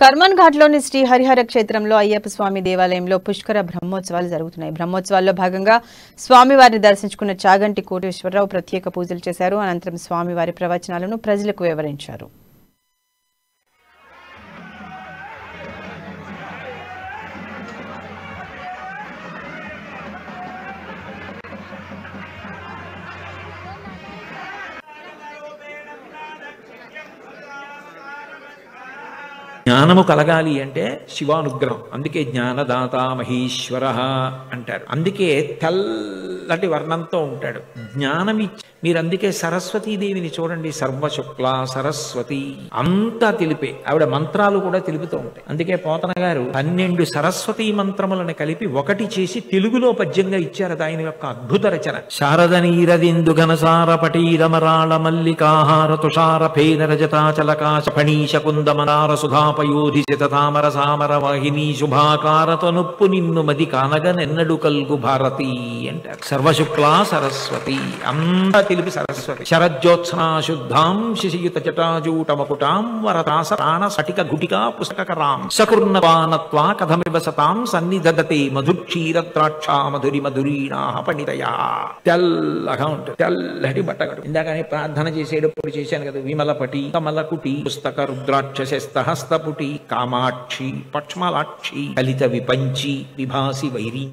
కర్మన్ ఘాట్లోని శ్రీ హరిహర క్షేత్రంలో అయ్యప్ప స్వామి దేవాలయంలో పుష్కర బ్రహ్మోత్సవాలు జరుగుతున్నాయి. బ్రహ్మోత్సవాల్లో భాగంగా స్వామివారిని దర్శించుకున్న చాగంటి కోటేశ్వరరావు ప్రత్యేక పూజలు చేశారు. అనంతరం స్వామివారి ప్రవచనాలను ప్రజలకు వివరించారు. జ్ఞానము కలగాలి అంటే శివానుగ్రహం. అందుకే జ్ఞానదాత మహేశ్వర అంటారు. అందుకే తెల్లటి వర్ణంతో ఉంటాడు. జ్ఞానమి మీరు అందుకే సరస్వతీదేవిని చూడండి, సర్వశుక్ల సరస్వతి అంతా తెలిపే. ఆవిడ మంత్రాలు కూడా తెలుపుతూ ఉంటాయి. అందుకే పోతన గారు 12 సరస్వతీ మంత్రములను కలిపి ఒకటి చేసి తెలుగులో పద్యంగా ఇచ్చారు. ఆయన యొక్క అద్భుత రచన. శారద నీరదిందు ఘనసార పటీరమరాళ మల్లికాహార తుషార ఫేన రజతాచలకాశ ఫణీశ కుందమనార సుధాపయోధి శతతామర సామర వాహిని శుభాకారత నొప్పు నిన్ను మది కానగనెన్నడు కల్గు భారతి అంటారు. సర్వశుక్ల సరస్వతి అంతా తెలిపి సరస్వతి. శరజ్యోత్సనా శుద్ధాం శిశియుత జటాజూటమకుటాం వరతాస ప్రాణ స్ఫటిక గుటికా పుస్తకరాం సకృన్నపానత్వా కథమివ సతాం సన్నిధదతే మధుక్షీరద్రాక్షా మధురి మధురీణా పణితయా. తెల్లగా ఉంటుంది, తెల్లటి బట్టగడు. ఇందాకనే ప్రార్థన చేసేటప్పుడు చేశాను కదా, విమలపటి కమలకుటి పుస్తక రుద్రాక్ష శస్తహస్తపుటి కామాక్షి పక్ష్మలాక్షి కలిత విపంచి విభాసి వైరి